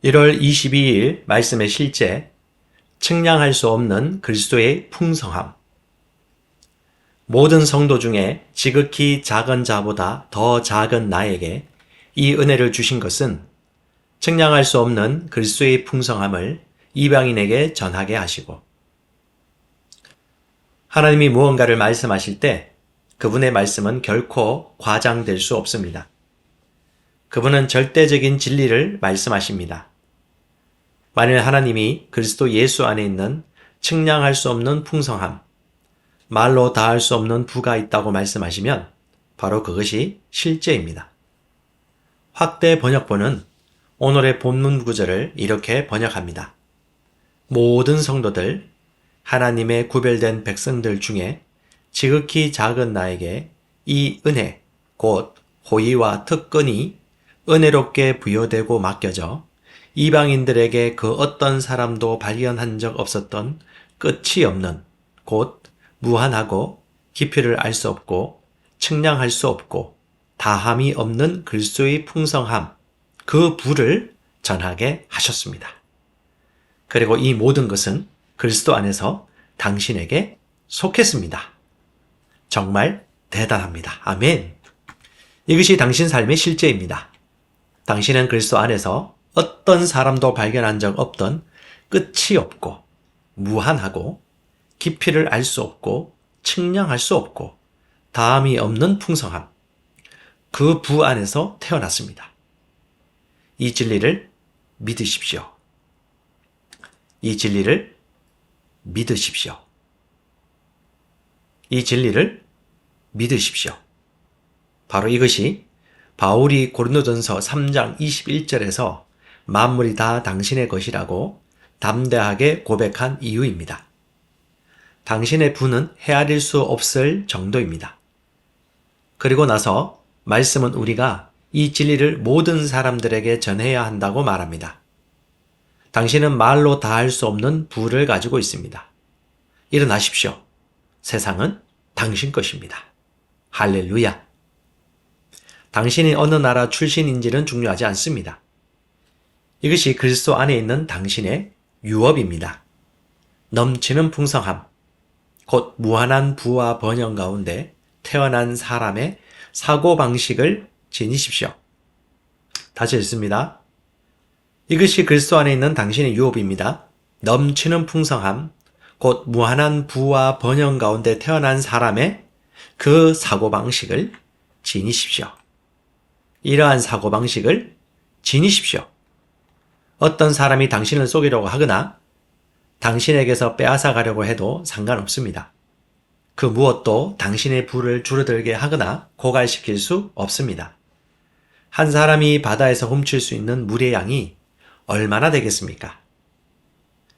1월 22일 말씀의 실제, 측량할 수 없는 그리스도의 풍성함. 모든 성도 중에 지극히 작은 자보다 더 작은 나에게 이 은혜를 주신 것은 측량할 수 없는 그리스도의 풍성함을 이방인에게 전하게 하시고, 하나님이 무언가를 말씀하실 때 그분의 말씀은 결코 과장될 수 없습니다. 그분은 절대적인 진리를 말씀하십니다. 만일 하나님이 그리스도 예수 안에 있는 측량할 수 없는 풍성함, 말로 다할 수 없는 부가 있다고 말씀하시면 바로 그것이 실제입니다. 확대 번역본은 오늘의 본문 구절을 이렇게 번역합니다. 모든 성도들, 하나님의 구별된 백성들 중에 지극히 작은 나에게 이 은혜, 곧 호의와 특권이 은혜롭게 부여되고 맡겨져 이방인들에게 그 어떤 사람도 발견한 적 없었던 끝이 없는, 곧 무한하고 깊이를 알 수 없고 측량할 수 없고 다함이 없는 그리스도의 풍성함, 그 부를 전하게 하셨습니다. 그리고 이 모든 것은 그리스도 안에서 당신에게 속했습니다. 정말 대단합니다. 아멘. 이것이 당신 삶의 실제입니다. 당신은 그리스도 안에서 어떤 사람도 발견한 적 없던 끝이 없고 무한하고 깊이를 알 수 없고 측량할 수 없고 다함이 없는 풍성함, 그 부 안에서 태어났습니다. 이 진리를 믿으십시오. 이 진리를 믿으십시오. 이 진리를 믿으십시오. 바로 이것이 바울이 고린도전서 3장 21절에서 만물이 다 당신의 것이라고 담대하게 고백한 이유입니다. 당신의 부는 헤아릴 수 없을 정도입니다. 그리고 나서 말씀은 우리가 이 진리를 모든 사람들에게 전해야 한다고 말합니다. 당신은 말로 다할 수 없는 부를 가지고 있습니다. 일어나십시오. 세상은 당신 것입니다. 할렐루야. 당신이 어느 나라 출신인지는 중요하지 않습니다. 이것이 그리스도 안에 있는 당신의 유업입니다. 넘치는 풍성함, 곧 무한한 부와 번영 가운데 태어난 사람의 사고방식을 지니십시오. 다시 읽습니다. 이것이 그리스도 안에 있는 당신의 유업입니다. 넘치는 풍성함, 곧 무한한 부와 번영 가운데 태어난 사람의 그 사고방식을 지니십시오. 이러한 사고방식을 지니십시오. 어떤 사람이 당신을 속이려고 하거나 당신에게서 빼앗아 가려고 해도 상관없습니다. 그 무엇도 당신의 부를 줄어들게 하거나 고갈시킬 수 없습니다. 한 사람이 바다에서 훔칠 수 있는 물의 양이 얼마나 되겠습니까?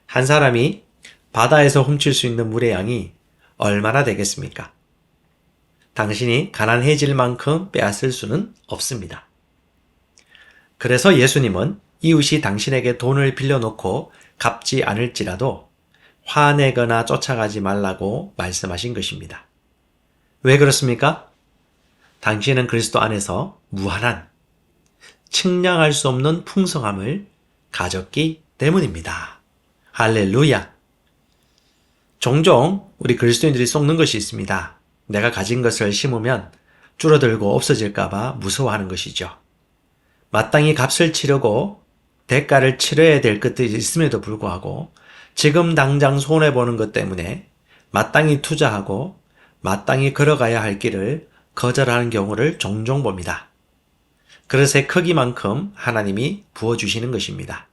한 사람이 바다에서 훔칠 수 있는 물의 양이 얼마나 되겠습니까? 당신이 가난해질 만큼 빼앗을 수는 없습니다. 그래서 예수님은 이웃이 당신에게 돈을 빌려놓고 갚지 않을지라도 화내거나 쫓아가지 말라고 말씀하신 것입니다. 왜 그렇습니까? 당신은 그리스도 안에서 무한한, 측량할 수 없는 풍성함을 가졌기 때문입니다. 할렐루야! 종종 우리 그리스도인들이 속는 것이 있습니다. 내가 가진 것을 심으면 줄어들고 없어질까봐 무서워하는 것이죠. 마땅히 값을 치르고 대가를 치러야 될 것들이 있음에도 불구하고 지금 당장 손해보는 것 때문에 마땅히 투자하고 마땅히 걸어가야 할 길을 거절하는 경우를 종종 봅니다. 그릇의 크기만큼 하나님이 부어주시는 것입니다.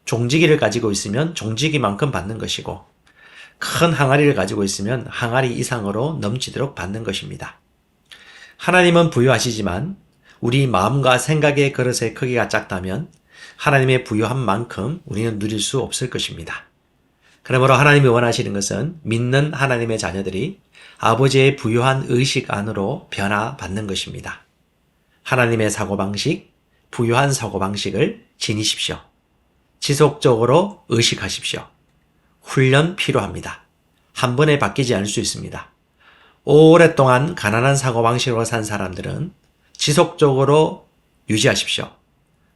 종지기를 가지고 있으면 종지기만큼 받는 것이고 큰 항아리를 가지고 있으면 항아리 이상으로 넘치도록 받는 것입니다. 하나님은 부유하시지만 우리 마음과 생각의 그릇의 크기가 작다면 하나님의 부유한 만큼 우리는 누릴 수 없을 것입니다. 그러므로 하나님이 원하시는 것은 믿는 하나님의 자녀들이 아버지의 부유한 의식 안으로 변화받는 것입니다. 하나님의 사고방식, 부유한 사고방식을 지니십시오. 지속적으로 의식하십시오. 훈련 필요합니다. 한 번에 바뀌지 않을 수 있습니다. 오랫동안 가난한 사고방식으로 산 사람들은 지속적으로 유지하십시오.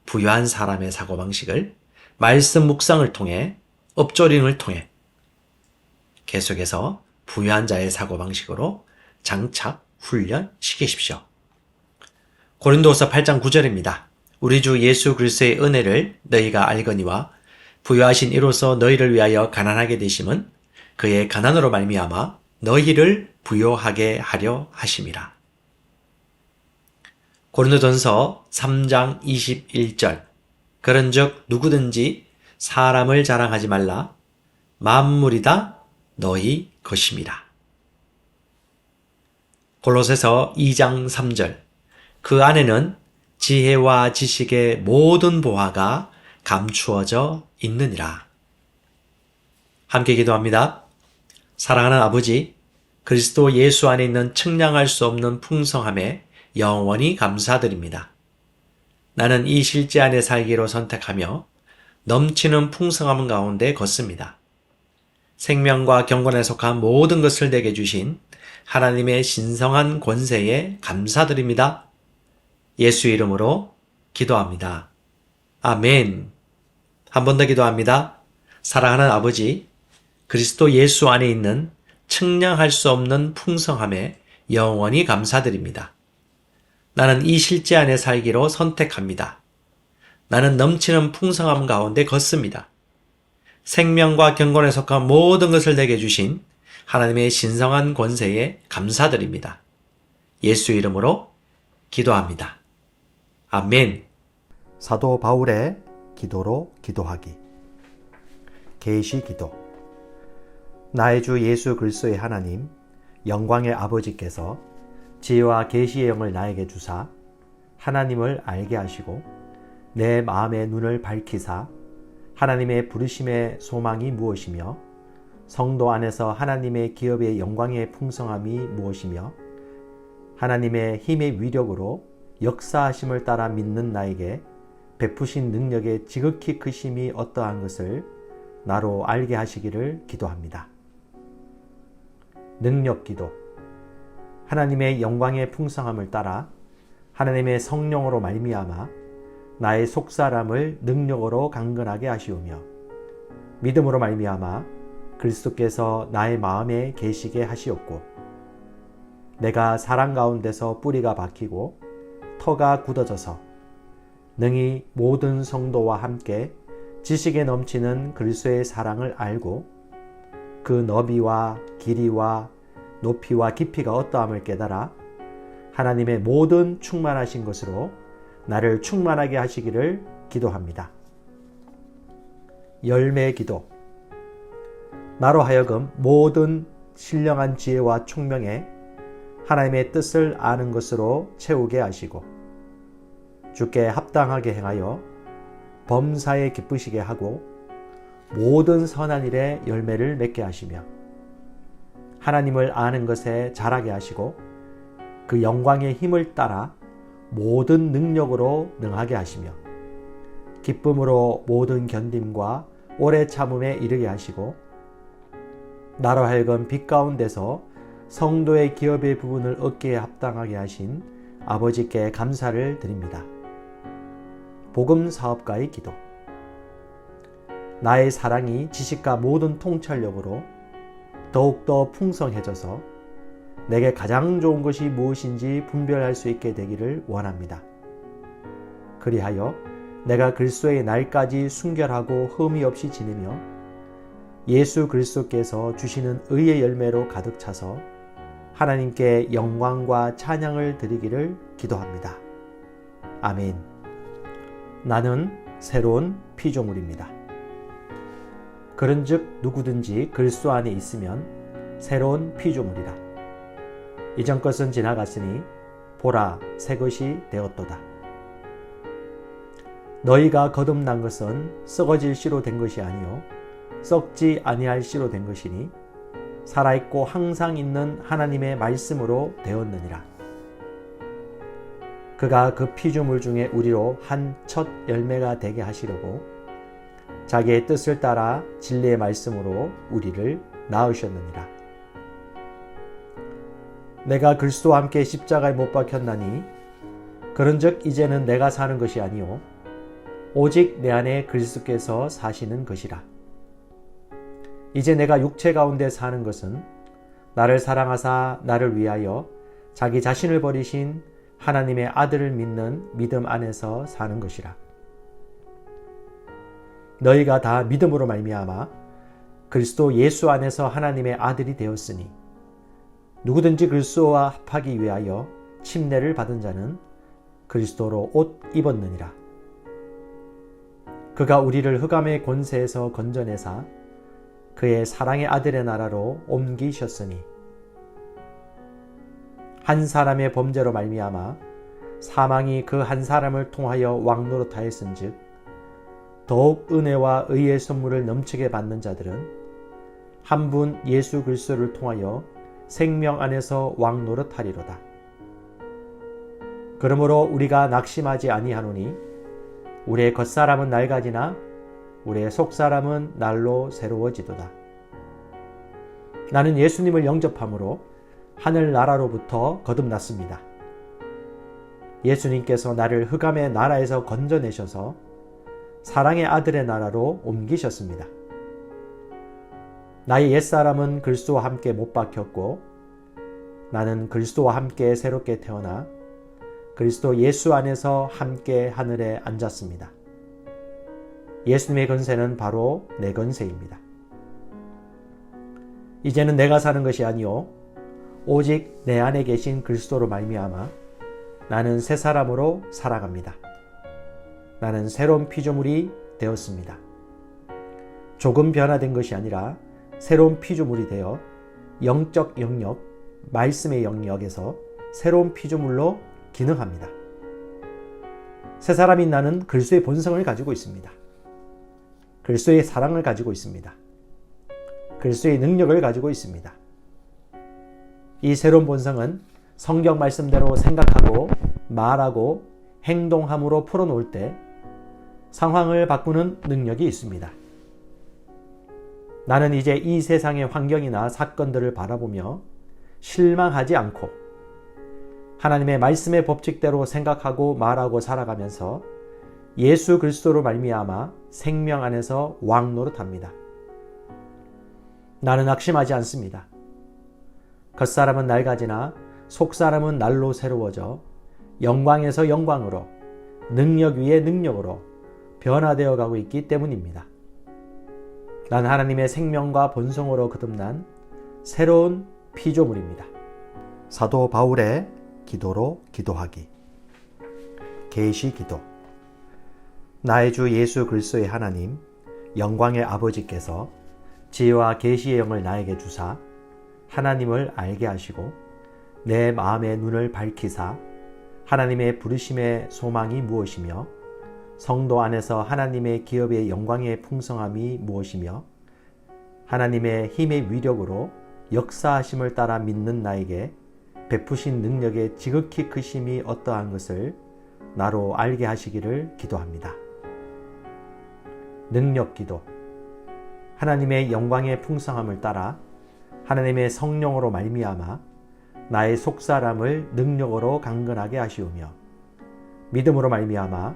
부유한 사람의 사고방식을 말씀 묵상을 통해, 엎조링을 통해 계속해서 부유한 자의 사고방식으로 장착, 훈련시키십시오. 고린도서 8장 9절입니다. 우리 주 예수 그리스도의 은혜를 너희가 알거니와 부유하신 이로써 너희를 위하여 가난하게 되심은 그의 가난으로 말미암아 너희를 부요하게 하려 하심이라. 고린도전서 3장 21절 그런즉 누구든지 사람을 자랑하지 말라. 만물이 다 너희 것임이라. 골로새서 2장 3절 그 안에는 지혜와 지식의 모든 보화가 감추어져 있느니라. 함께 기도합니다. 사랑하는 아버지, 그리스도 예수 안에 있는 측량할 수 없는 풍성함에 영원히 감사드립니다. 나는 이 실제 안에 살기로 선택하며 넘치는 풍성함 가운데 걷습니다. 생명과 경건에 속한 모든 것을 내게 주신 하나님의 신성한 권세에 감사드립니다. 예수 이름으로 기도합니다. 아멘. 한 번 더 기도합니다. 사랑하는 아버지, 그리스도 예수 안에 있는 측량할 수 없는 풍성함에 영원히 감사드립니다. 나는 이 실제 안에 살기로 선택합니다. 나는 넘치는 풍성함 가운데 걷습니다. 생명과 경건에 속한 모든 것을 내게 주신 하나님의 신성한 권세에 감사드립니다. 예수 이름으로 기도합니다. 아멘. 사도 바울의 기도로 기도하기. 계시 기도. 나의 주 예수 그리스도의 하나님, 영광의 아버지께서 지혜와 계시의 영을 나에게 주사 하나님을 알게 하시고 내 마음의 눈을 밝히사 하나님의 부르심의 소망이 무엇이며 성도 안에서 하나님의 기업의 영광의 풍성함이 무엇이며 하나님의 힘의 위력으로 역사하심을 따라 믿는 나에게 베푸신 능력의 지극히 크심이 어떠한 것을 나로 알게 하시기를 기도합니다. 능력 기도. 하나님의 영광의 풍성함을 따라 하나님의 성령으로 말미암아 나의 속사람을 능력으로 강건하게 하시오며 믿음으로 말미암아 그리스도께서 나의 마음에 계시게 하시옵고 내가 사랑 가운데서 뿌리가 박히고 터가 굳어져서 능히 모든 성도와 함께 지식에 넘치는 그리스도의 사랑을 알고 그 너비와 길이와 높이와 깊이가 어떠함을 깨달아 하나님의 모든 충만하신 것으로 나를 충만하게 하시기를 기도합니다. 열매 기도. 나로 하여금 모든 신령한 지혜와 총명에 하나님의 뜻을 아는 것으로 채우게 하시고 주께 합당하게 행하여 범사에 기쁘시게 하고 모든 선한 일에 열매를 맺게 하시며 하나님을 아는 것에 자라게 하시고 그 영광의 힘을 따라 모든 능력으로 능하게 하시며 기쁨으로 모든 견딤과 오래 참음에 이르게 하시고 나로 하여금 빛 가운데서 성도의 기업의 부분을 얻기에 합당하게 하신 아버지께 감사를 드립니다. 복음 사업가의 기도. 나의 사랑이 지식과 모든 통찰력으로 더욱더 풍성해져서 내게 가장 좋은 것이 무엇인지 분별할 수 있게 되기를 원합니다. 그리하여 내가 그리스도의 날까지 순결하고 흠이 없이 지내며 예수 그리스도께서 주시는 의의 열매로 가득 차서 하나님께 영광과 찬양을 드리기를 기도합니다. 아멘. 나는 새로운 피조물입니다. 그런즉 누구든지 그리스도 안에 있으면 새로운 피조물이라. 이전 것은 지나갔으니 보라 새 것이 되었도다. 너희가 거듭난 것은 썩어질 씨로 된 것이 아니요 썩지 아니할 씨로 된 것이니 살아있고 항상 있는 하나님의 말씀으로 되었느니라. 그가 그 피조물 중에 우리로 한 첫 열매가 되게 하시려고 자기의 뜻을 따라 진리의 말씀으로 우리를 낳으셨느니라. 내가 그리스도와 함께 십자가에 못 박혔나니 그런즉 이제는 내가 사는 것이 아니요 오직 내 안에 그리스도께서 사시는 것이라. 이제 내가 육체 가운데 사는 것은 나를 사랑하사 나를 위하여 자기 자신을 버리신 하나님의 아들을 믿는 믿음 안에서 사는 것이라. 너희가 다 믿음으로 말미암아 그리스도 예수 안에서 하나님의 아들이 되었으니 누구든지 그리스도와 합하기 위하여 침례를 받은 자는 그리스도로 옷 입었느니라. 그가 우리를 흑암의 권세에서 건져내사 그의 사랑의 아들의 나라로 옮기셨으니 한 사람의 범죄로 말미암아 사망이 그 한 사람을 통하여 왕노릇하였은즉 더욱 은혜와 의의 선물을 넘치게 받는 자들은 한 분 예수 그리스도를 통하여 생명 안에서 왕노릇하리로다. 그러므로 우리가 낙심하지 아니하노니 우리의 겉사람은 낡아지나 우리의 속사람은 날로 새로워지도다. 나는 예수님을 영접함으로 하늘나라로부터 거듭났습니다. 예수님께서 나를 흑암의 나라에서 건져내셔서 사랑의 아들의 나라로 옮기셨습니다. 나의 옛사람은 그리스도와 함께 못 박혔고 나는 그리스도와 함께 새롭게 태어나 그리스도 예수 안에서 함께 하늘에 앉았습니다. 예수님의 권세는 바로 내 권세입니다. 이제는 내가 사는 것이 아니요 오직 내 안에 계신 그리스도로 말미암아 나는 새 사람으로 살아갑니다. 나는 새로운 피조물이 되었습니다. 조금 변화된 것이 아니라 새로운 피조물이 되어 영적 영역, 말씀의 영역에서 새로운 피조물로 기능합니다. 새 사람인 나는 그리스도의 본성을 가지고 있습니다. 그리스도의 사랑을 가지고 있습니다. 그리스도의 능력을 가지고 있습니다. 이 새로운 본성은 성경 말씀대로 생각하고 말하고 행동함으로 풀어놓을 때 상황을 바꾸는 능력이 있습니다. 나는 이제 이 세상의 환경이나 사건들을 바라보며 실망하지 않고 하나님의 말씀의 법칙대로 생각하고 말하고 살아가면서 예수 그리스도로 말미암아 생명 안에서 왕노릇합니다. 나는 낙심하지 않습니다. 겉사람은 낡아지나 속사람은 날로 새로워져 영광에서 영광으로 능력 위에 능력으로 변화되어 가고 있기 때문입니다. 난 하나님의 생명과 본성으로 거듭난 새로운 피조물입니다. 사도 바울의 기도로 기도하기. 계시 기도. 나의 주 예수 그리스도의 하나님, 영광의 아버지께서 지혜와 계시의 영을 나에게 주사 하나님을 알게 하시고 내 마음의 눈을 밝히사 하나님의 부르심의 소망이 무엇이며 성도 안에서 하나님의 기업의 영광의 풍성함이 무엇이며 하나님의 힘의 위력으로 역사하심을 따라 믿는 나에게 베푸신 능력의 지극히 크심이 어떠한 것을 나로 알게 하시기를 기도합니다. 능력 기도. 하나님의 영광의 풍성함을 따라 하나님의 성령으로 말미암아 나의 속사람을 능력으로 강건하게 하시오며 믿음으로 말미암아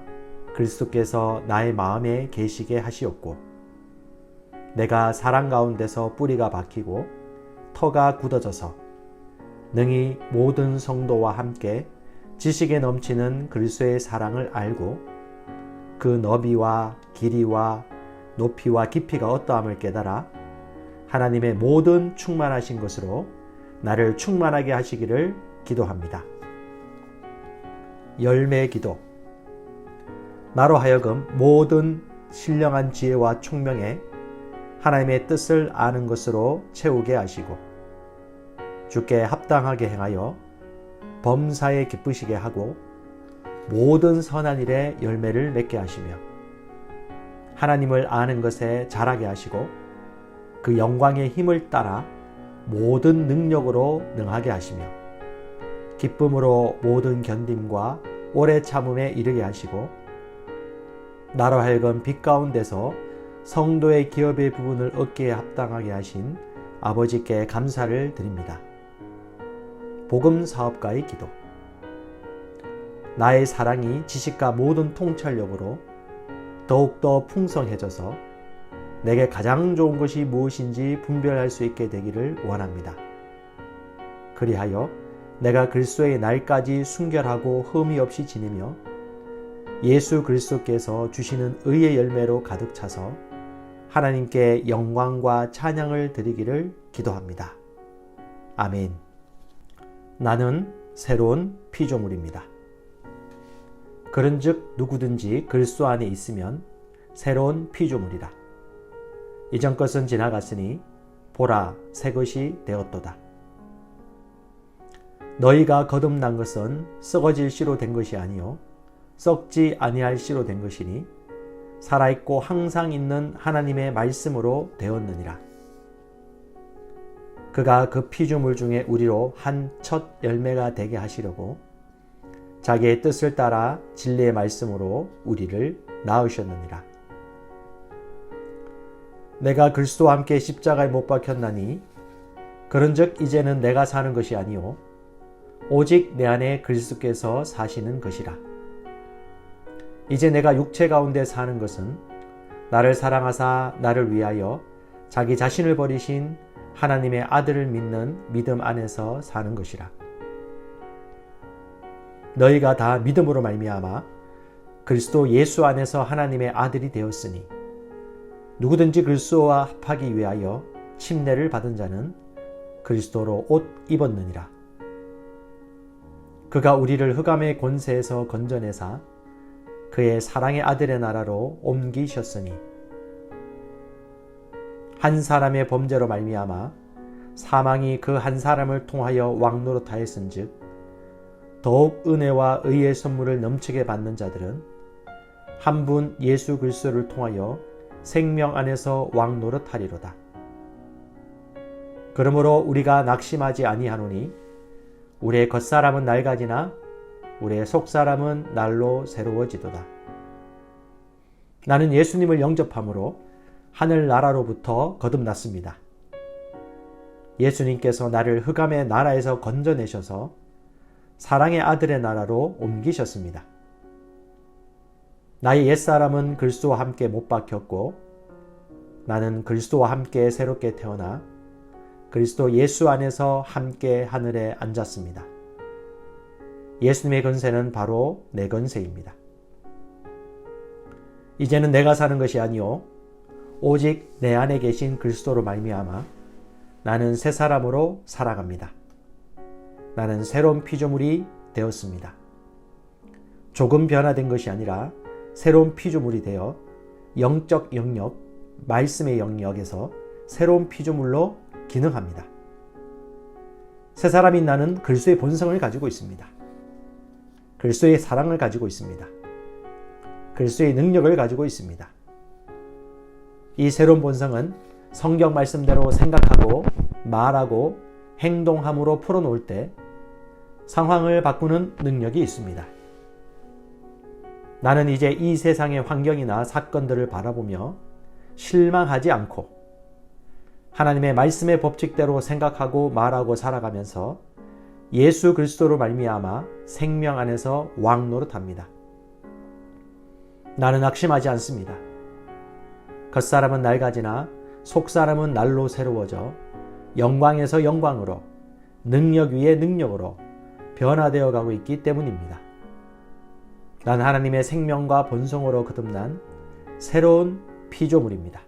그리스도께서 나의 마음에 계시게 하시옵고 내가 사랑 가운데서 뿌리가 박히고 터가 굳어져서 능히 모든 성도와 함께 지식에 넘치는 그리스도의 사랑을 알고 그 너비와 길이와 높이와 깊이가 어떠함을 깨달아 하나님의 모든 충만하신 것으로 나를 충만하게 하시기를 기도합니다. 열매 기도. 나로 하여금 모든 신령한 지혜와 총명에 하나님의 뜻을 아는 것으로 채우게 하시고 주께 합당하게 행하여 범사에 기쁘시게 하고 모든 선한 일에 열매를 맺게 하시며 하나님을 아는 것에 자라게 하시고 그 영광의 힘을 따라 모든 능력으로 능하게 하시며 기쁨으로 모든 견딤과 오래 참음에 이르게 하시고 나로 하여금 빛 가운데서 성도의 기업의 부분을 얻기에 합당하게 하신 아버지께 감사를 드립니다. 복음 사업가의 기도. 나의 사랑이 지식과 모든 통찰력으로 더욱더 풍성해져서 내게 가장 좋은 것이 무엇인지 분별할 수 있게 되기를 원합니다. 그리하여 내가 그리스도의 날까지 순결하고 흠이 없이 지내며 예수 그리스도께서 주시는 의의 열매로 가득 차서 하나님께 영광과 찬양을 드리기를 기도합니다. 아멘. 나는 새로운 피조물입니다. 그런즉 누구든지 그리스도 안에 있으면 새로운 피조물이라. 이전 것은 지나갔으니 보라 새 것이 되었도다. 너희가 거듭난 것은 썩어질 씨로 된 것이 아니요 썩지 아니할 씨로 된 것이니 살아있고 항상 있는 하나님의 말씀으로 되었느니라. 그가 그 피조물 중에 우리로 한 첫 열매가 되게 하시려고 자기의 뜻을 따라 진리의 말씀으로 우리를 낳으셨느니라. 내가 그리스도와 함께 십자가에 못 박혔나니 그런즉 이제는 내가 사는 것이 아니요 오직 내 안에 그리스도께서 사시는 것이라. 이제 내가 육체 가운데 사는 것은 나를 사랑하사 나를 위하여 자기 자신을 버리신 하나님의 아들을 믿는 믿음 안에서 사는 것이라. 너희가 다 믿음으로 말미암아 그리스도 예수 안에서 하나님의 아들이 되었으니 누구든지 그리스도와 합하기 위하여 침례를 받은 자는 그리스도로 옷 입었느니라. 그가 우리를 흑암의 권세에서 건져내사 그의 사랑의 아들의 나라로 옮기셨으니 한 사람의 범죄로 말미암아 사망이 그 한 사람을 통하여 왕노릇하였은즉 더욱 은혜와 의의 선물을 넘치게 받는 자들은 한 분 예수 그리스도를 통하여 생명 안에서 왕노릇하리로다. 그러므로 우리가 낙심하지 아니하노니 우리의 겉사람은 낡아지나 우리의 속사람은 날로 새로워지도다. 나는 예수님을 영접함으로 하늘나라로부터 거듭났습니다. 예수님께서 나를 흑암의 나라에서 건져내셔서 사랑의 아들의 나라로 옮기셨습니다. 나의 옛사람은 그리스도와 함께 못 박혔고 나는 그리스도와 함께 새롭게 태어나 그리스도 예수 안에서 함께 하늘에 앉았습니다. 예수님의 건세는 바로 내 건세입니다. 이제는 내가 사는 것이 아니요 오직 내 안에 계신 그리스도로 말미암아 나는 새 사람으로 살아갑니다. 나는 새로운 피조물이 되었습니다. 조금 변화된 것이 아니라 새로운 피조물이 되어 영적 영역, 말씀의 영역에서 새로운 피조물로 기능합니다. 새 사람인 나는 그리스도의 본성을 가지고 있습니다. 그리스도의 사랑을 가지고 있습니다. 그리스도의 능력을 가지고 있습니다. 이 새로운 본성은 성경 말씀대로 생각하고 말하고 행동함으로 풀어놓을 때 상황을 바꾸는 능력이 있습니다. 나는 이제 이 세상의 환경이나 사건들을 바라보며 실망하지 않고 하나님의 말씀의 법칙대로 생각하고 말하고 살아가면서 예수 그리스도로 말미암아 생명 안에서 왕노릇합니다. 나는 낙심하지 않습니다. 겉사람은 낡아지나 속사람은 날로 새로워져 영광에서 영광으로 능력 위에 능력으로 변화되어 가고 있기 때문입니다. 난 하나님의 생명과 본성으로 거듭난 새로운 피조물입니다.